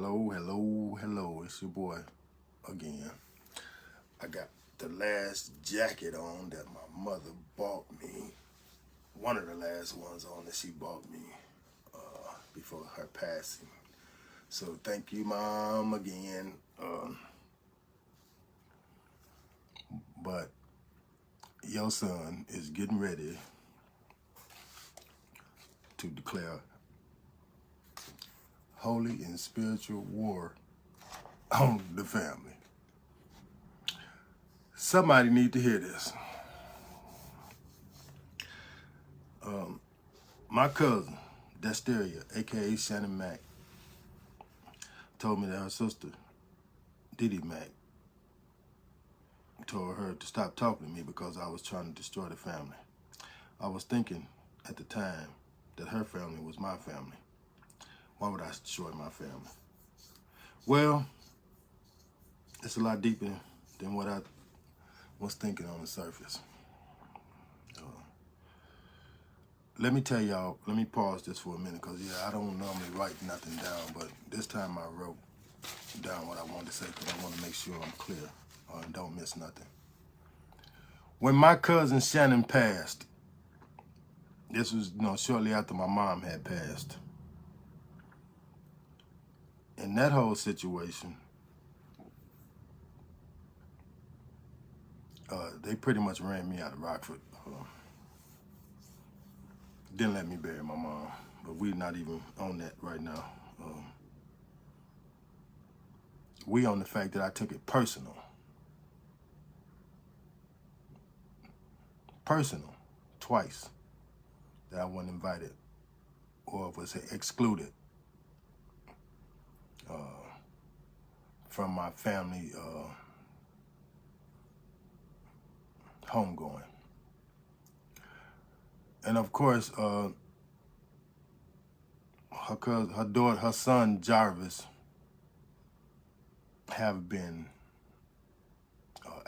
Hello. It's your boy again. I got the last jacket on that my mother bought me. One of the last ones on that she bought me before her passing. So thank you, Mom, again. But your son is getting ready to declare holy and spiritual war on the family. Somebody need to hear this. My cousin, Desteria, aka Shannon Mack, told me that her sister, Didi Mack, told her to stop talking to me because I was trying to destroy the family. I was thinking at the time that her family was my family. Why would I destroy my family? Well, it's a lot deeper than what I was thinking on the surface. Let me tell y'all, let me pause this for a minute because, I don't normally write nothing down, but this time I wrote down what I wanted to say because I want to make sure I'm clear and don't miss nothing. When my cousin Shannon passed, this was shortly after my mom had passed. In that whole situation, they pretty much ran me out of Rockford. Didn't let me bury my mom, but we're not even on that right now. We on the fact that I took it personal. Personal, twice, that I wasn't invited or was excluded from my family homegoing. And of course, her son Jarvis have been,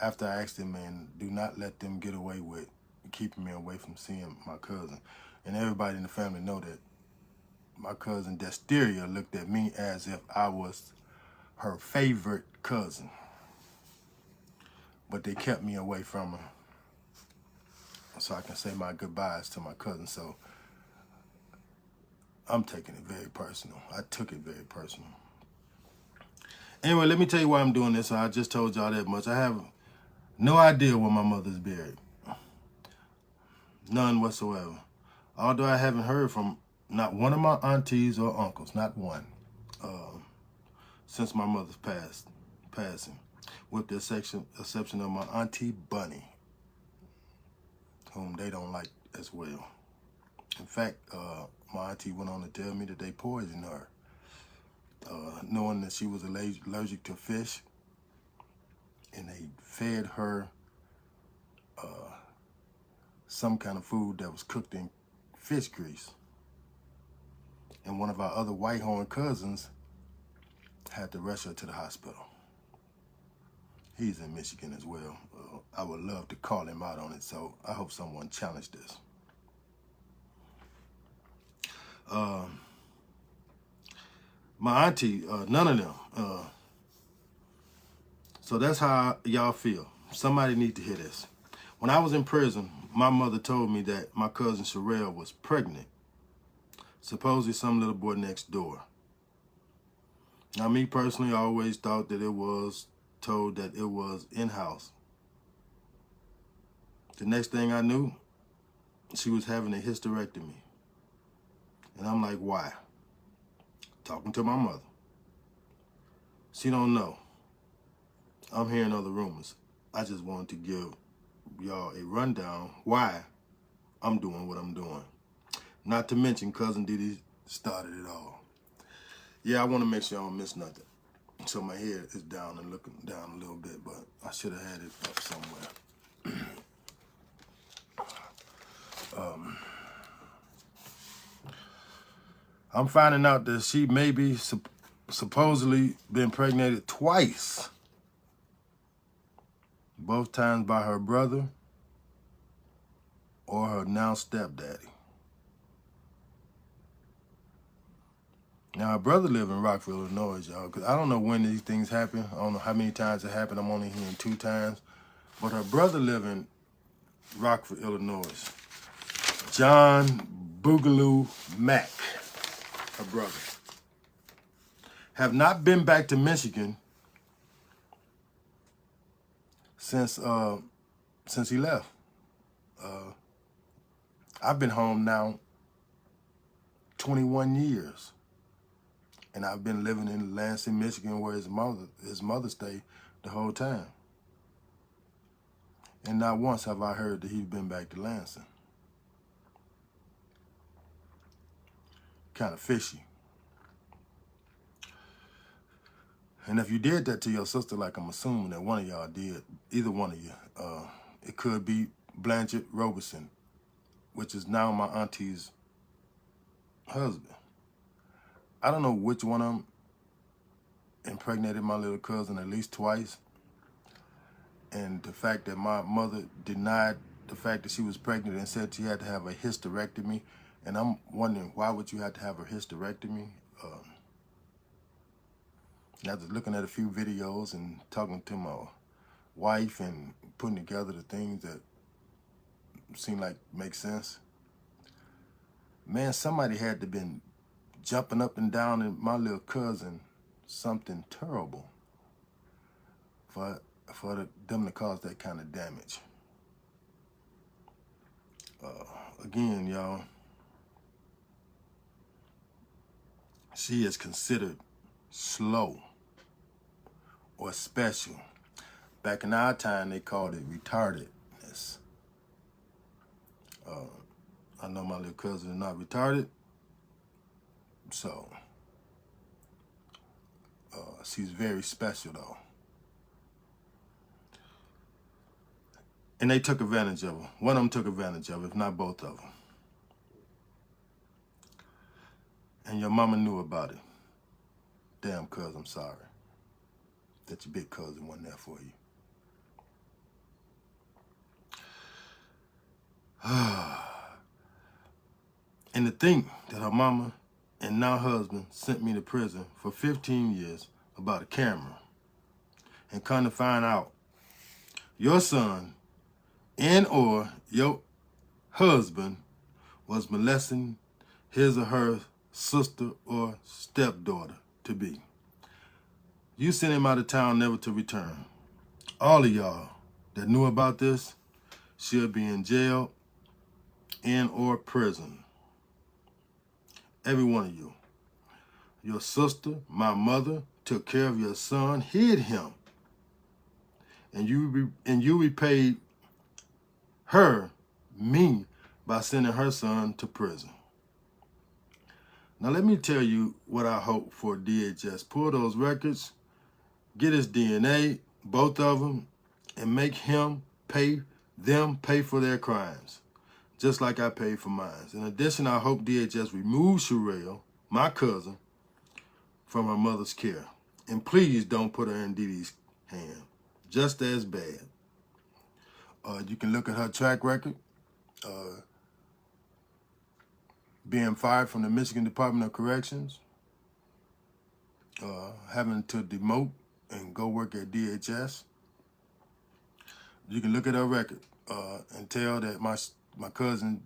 after I asked him, man, do not let them get away with keeping me away from seeing my cousin. And everybody in the family know that my cousin Desteria looked at me as if I was her favorite cousin. But they kept me away from her so I can say my goodbyes to my cousin. So I'm taking it very personal. I took it very personal. Anyway, let me tell you why I'm doing this. I just told y'all that much. I have no idea where my mother's buried. None whatsoever. Although I haven't heard from not one of my aunties or uncles, not one, since my mother's passing, with the exception of my auntie Bunny, whom they don't like as well. In fact, my auntie went on to tell me that they poisoned her, knowing that she was allergic to fish, and they fed her some kind of food that was cooked in fish grease. And one of our other Whitehorn cousins had to rush her to the hospital. He's in Michigan as well. I would love to call him out on it, so I hope someone challenged this. My auntie, none of them. So that's how y'all feel. Somebody need to hear this. When I was in prison, my mother told me that my cousin Sherelle was pregnant. Supposedly some little boy next door. Now, me personally, I always thought that it was told that it was in-house. The next thing I knew, she was having a hysterectomy. And I'm like, why? Talking to my mother. She don't know. I'm hearing other rumors. I just wanted to give y'all a rundown why I'm doing what I'm doing. Not to mention Cousin Didi started it all. Yeah, I want to make sure I don't miss nothing. So my head is down and looking down a little bit, but I should have had it up somewhere. I'm finding out that she may be supposedly been impregnated twice. Both times by her brother or her now stepdaddy. Now, her brother live in Rockville, Illinois, y'all, because I don't know when these things happen. I don't know how many times it happened. I'm only hearing 2 times. But her brother live in Rockville, Illinois. John Boogaloo Mack, her brother. Have not been back to Michigan since he left. I've been home now 21 years. And I've been living in Lansing, Michigan, where his mother stayed the whole time. And not once have I heard that he's been back to Lansing. Kind of fishy. And if you did that to your sister, like I'm assuming that one of y'all did, either one of you, it could be Blanchett Roberson, which is now my auntie's husband. I don't know which one of them impregnated my little cousin at least twice. And the fact that my mother denied the fact that she was pregnant and said she had to have a hysterectomy. And I'm wondering, why would you have to have a hysterectomy? After looking at a few videos and talking to my wife and putting together the things that seem like make sense. Man, somebody had to been jumping up and down in my little cousin something terrible for them to cause that kind of damage. Again, y'all, she is considered slow or special. Back in our time, they called it retardedness. I know my little cousin is not retarded, so she's very special though. And they took advantage of her. One of them took advantage of her, if not both of them. And your mama knew about it. Damn, cuz, I'm sorry that your big cousin wasn't there for you. And to think that her mama and now husband sent me to prison for 15 years about a camera. And come to find out, your son and or your husband was molesting his or her sister or stepdaughter to be. You sent him out of town never to return. All of y'all that knew about this should be in jail and or prison. Every one of you. Your sister, my mother, took care of your son, hid him. And you repaid her, me, by sending her son to prison. Now let me tell you what I hope for DHS. Pull those records, get his DNA, both of them, and make him pay for their crimes, just like I paid for mine. In addition, I hope DHS removes Sherelle, my cousin, from her mother's care. And please don't put her in Dee Dee's hand. Just as bad. You can look at her track record. Being fired from the Michigan Department of Corrections. Having to demote and go work at DHS. You can look at her record and tell that my cousin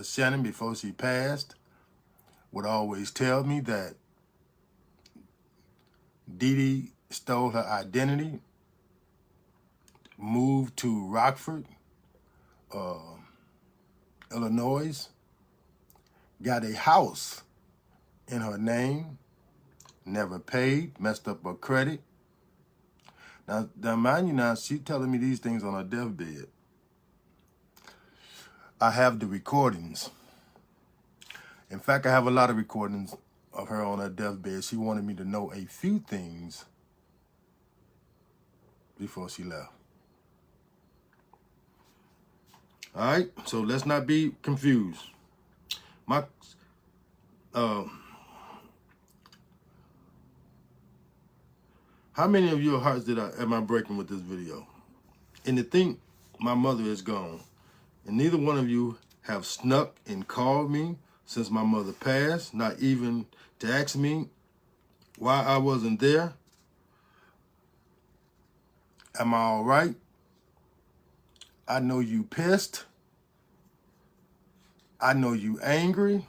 Shannon, before she passed, would always tell me that Dee Dee stole her identity, moved to Rockford, Illinois, got a house in her name, never paid, messed up her credit. Now mind you now, she's telling me these things on her deathbed. I have the recordings. In fact, I have a lot of recordings of her on her deathbed. She wanted me to know a few things before she left. All right, so let's not be confused. How many of your hearts am I breaking with this video? And to think my mother is gone, and neither one of you have snuck and called me, since my mother passed, not even to ask me why I wasn't there. Am I all right? I know you pissed. I know you angry.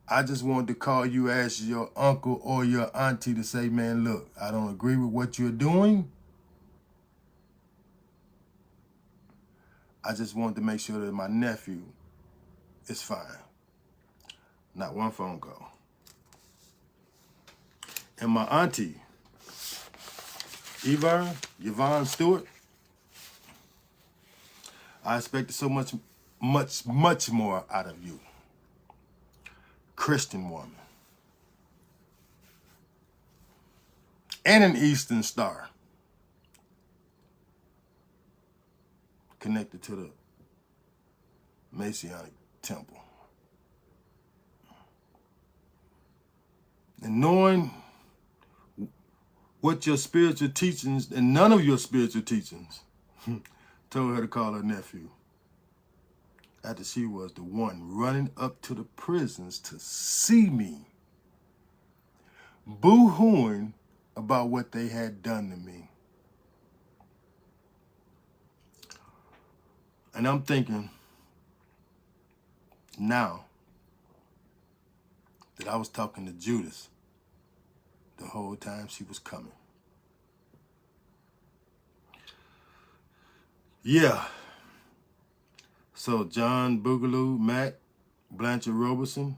I just wanted to call you, ask your uncle or your auntie to say, man, look, I don't agree with what you're doing. I just wanted to make sure that my nephew is fine. Not one phone call. And my auntie, Yvonne Stewart, I expected so much more out of you. Christian woman. And an Eastern Star. Connected to the Masonic Temple. And knowing what your spiritual teachings, and none of your spiritual teachings, told her to call her nephew. After she was the one running up to the prisons to see me, boo-hooing about what they had done to me. And I'm thinking now that I was talking to Judas the whole time she was coming. Yeah. So John Boogaloo, Mac, Blanchard Roberson,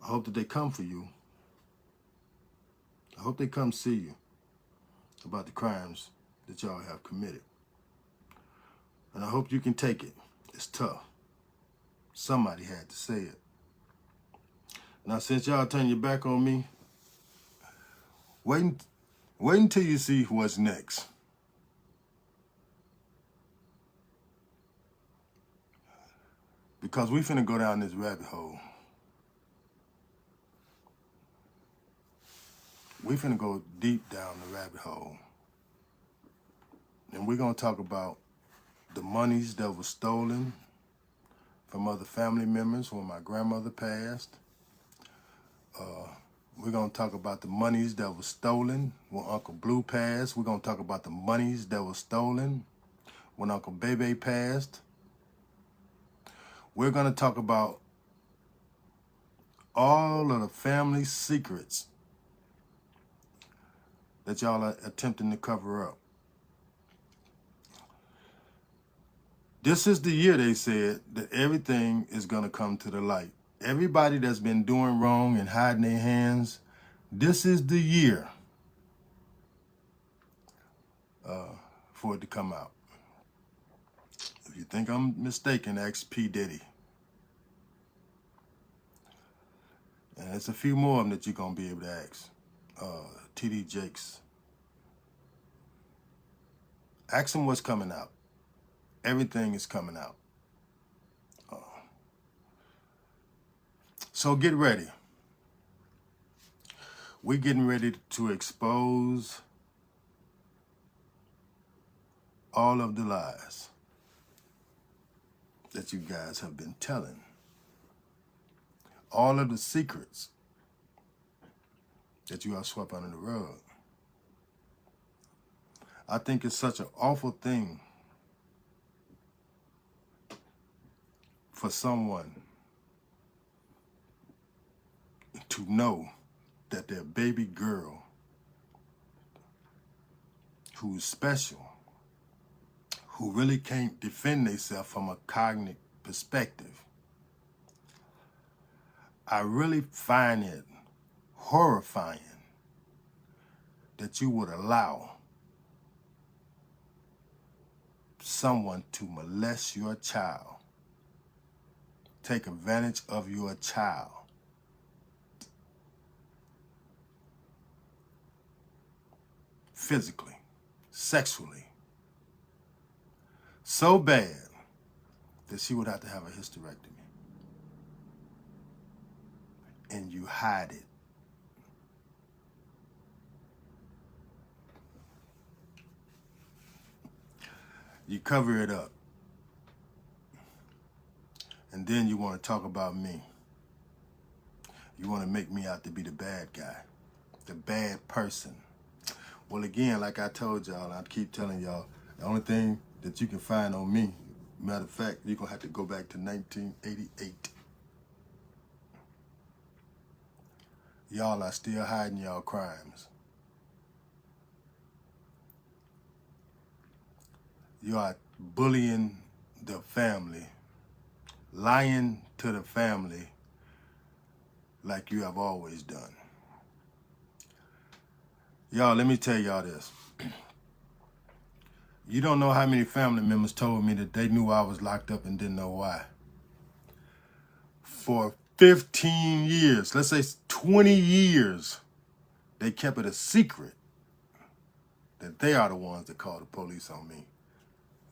I hope that they come for you. I hope they come see you about the crimes that y'all have committed. And I hope you can take it. It's tough. Somebody had to say it. Now, since y'all turn your back on me, wait until you see what's next. Because we finna go down this rabbit hole. We finna go deep down the rabbit hole. And we're gonna talk about the monies that were stolen from other family members when my grandmother passed. We're going to talk about the monies that were stolen when Uncle Blue passed. We're going to talk about the monies that were stolen when Uncle Bebe passed. We're going to talk about all of the family secrets that y'all are attempting to cover up. This is the year, they said, that everything is going to come to the light. Everybody that's been doing wrong and hiding their hands, this is the year for it to come out. If you think I'm mistaken, ask P. Diddy. And there's a few more of them that you're going to be able to ask. T.D. Jakes. Ask them what's coming out. Everything is coming out. So get ready. We're getting ready to expose all of the lies that you guys have been telling. All of the secrets that you have swept under the rug. I think it's such an awful thing for someone to know that their baby girl, who's special, who really can't defend themselves from a cognitive perspective, I really find it horrifying that you would allow someone to molest your child, take advantage of your child. Physically, sexually, so bad that she would have to have a hysterectomy. And you hide it. You cover it up. And then you want to talk about me. You want to make me out to be the bad guy, the bad person. Well, again, like I told y'all, I keep telling y'all, the only thing that you can find on me, matter of fact, you're going to have to go back to 1988. Y'all are still hiding y'all crimes. You are bullying the family, lying to the family like you have always done. Y'all, let me tell y'all this. You don't know how many family members told me that they knew I was locked up and didn't know why. For 15 years, let's say 20 years, they kept it a secret that they are the ones that called the police on me.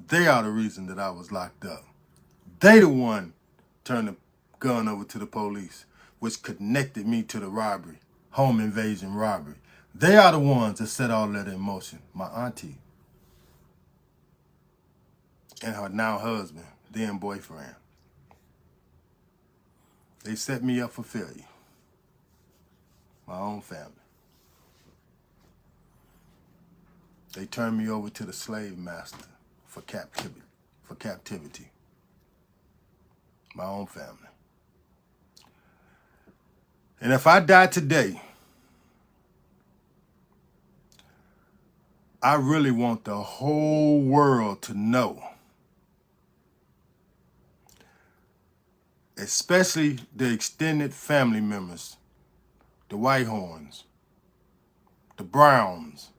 They are the reason that I was locked up. They the one turned the gun over to the police, which connected me to the robbery, home invasion robbery. They are the ones that set all that in motion. My auntie and her now husband, then boyfriend. They set me up for failure. My own family. They turned me over to the slave master for captivity. My own family. And if I die today, I really want the whole world to know, especially the extended family members, the Whitehorns, the Browns,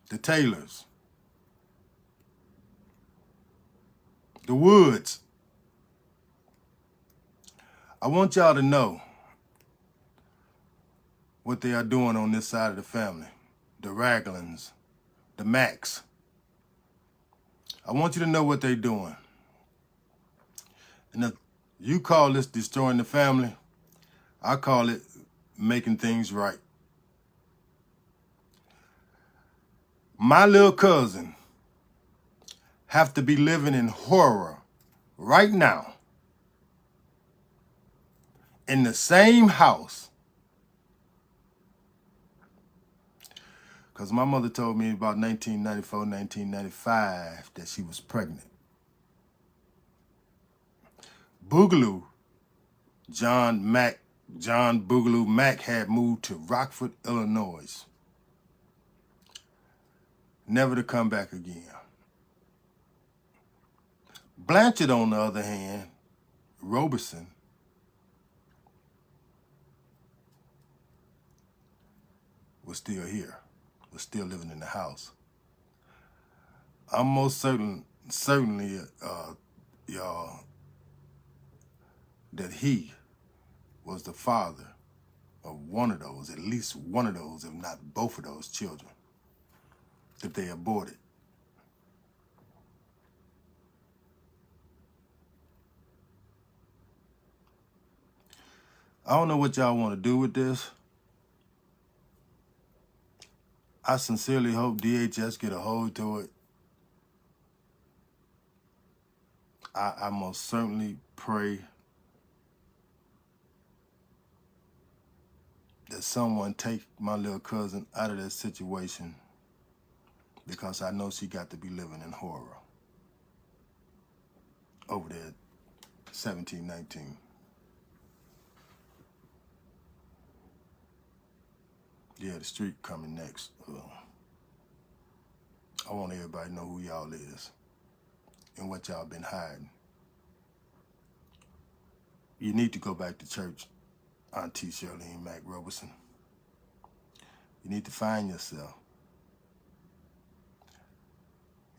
the Taylors, the Woods. I want y'all to know what they are doing on this side of the family. The Raglins, the Macks. I want you to know what they're doing. And if you call this destroying the family, I call it making things right. My little cousin have to be living in horror right now in the same house. Because my mother told me about 1994, 1995 that she was pregnant. Boogaloo, John Boogaloo Mack had moved to Rockford, Illinois. Never to come back again. Blanchard, on the other hand, Roberson, was still here, was still living in the house. I'm most certainly, y'all, that he was the father of one of those, at least one of those, if not both of those children, that they aborted. I don't know what y'all want to do with this. I sincerely hope DHS get a hold to it. I most certainly pray that someone take my little cousin out of that situation, because I know she got to be living in horror over there at 1719. Yeah, the street coming next. I want everybody to know who y'all is and what y'all been hiding. You need to go back to church, Auntie Shirlene Mack Roberson. You need to find yourself.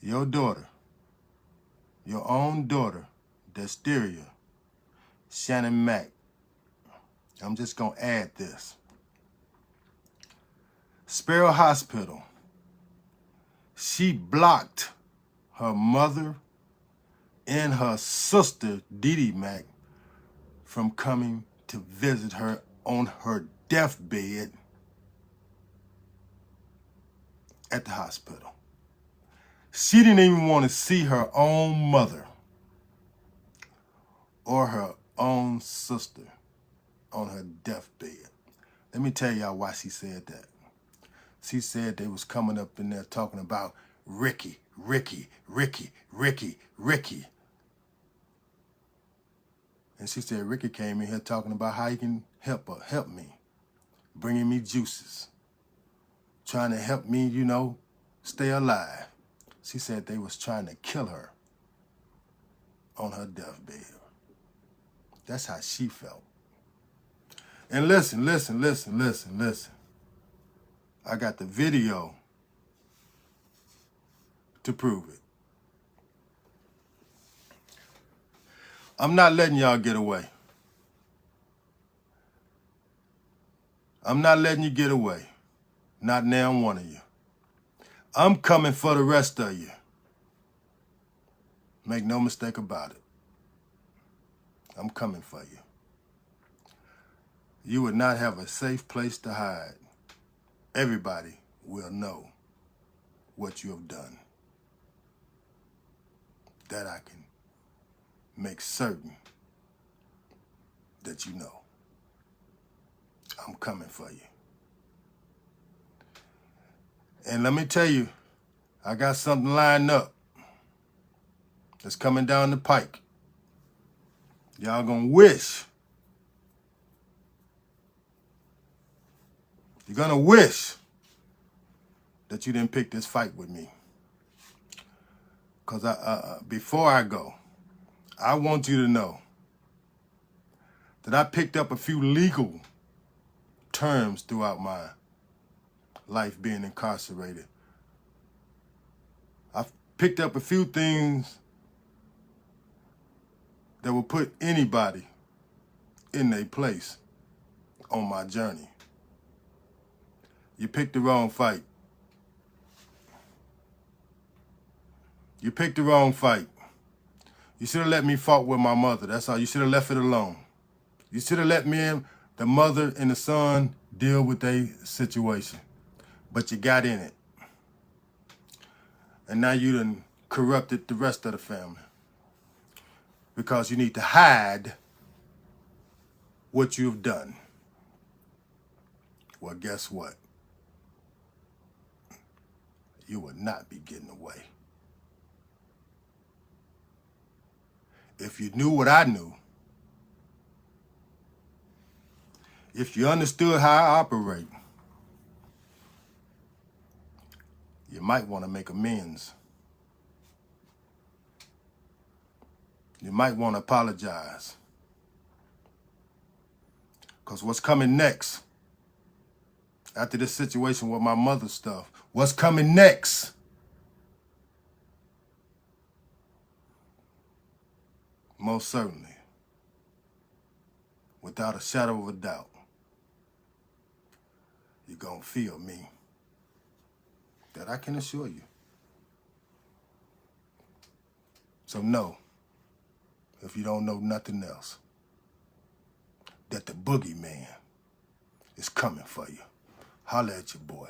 Your daughter, your own daughter, Desteria Shannon Mack. I'm just going to add this. Sparrow Hospital. She blocked her mother and her sister, Dee Dee Mack, from coming to visit her on her deathbed at the hospital. She didn't even want to see her own mother. or her own sister on her deathbed. Let me tell y'all why she said that. She said they was coming up in there talking about Ricky, Ricky, Ricky, Ricky, Ricky. And she said Ricky came in here talking about how he can help me, bringing me juices, trying to help me, you know, stay alive. She said they was trying to kill her on her deathbed. That's how she felt. And listen. I got the video to prove it. I'm not letting y'all get away. I'm not letting you get away. Not now, one of you. I'm coming for the rest of you. Make no mistake about it. I'm coming for you. You would not have a safe place to hide. Everybody will know what you have done. That I can make certain that you know. I'm coming for you. And let me tell you, I got something lined up that's coming down the pike. Y'all gonna wish. You're gonna wish that you didn't pick this fight with me. Because before I go, I want you to know that I picked up a few legal terms throughout my life being incarcerated. I've picked up a few things that will put anybody in their place on my journey. You picked the wrong fight. You picked the wrong fight. You should have let me fight with my mother. That's all. You should have left it alone. You should have let me and the mother and the son deal with their situation. But you got in it. And now you done corrupted the rest of the family. Because you need to hide what you've done. Well, guess what? You will not be getting away. If you knew what I knew, if you understood how I operate, you might want to make amends. You might want to apologize. Because what's coming next, after this situation with my mother's stuff, what's coming next? Most certainly, without a shadow of a doubt, you're going to feel me. That I can assure you. So know, if you don't know nothing else, that the boogeyman is coming for you. Holla at your boy.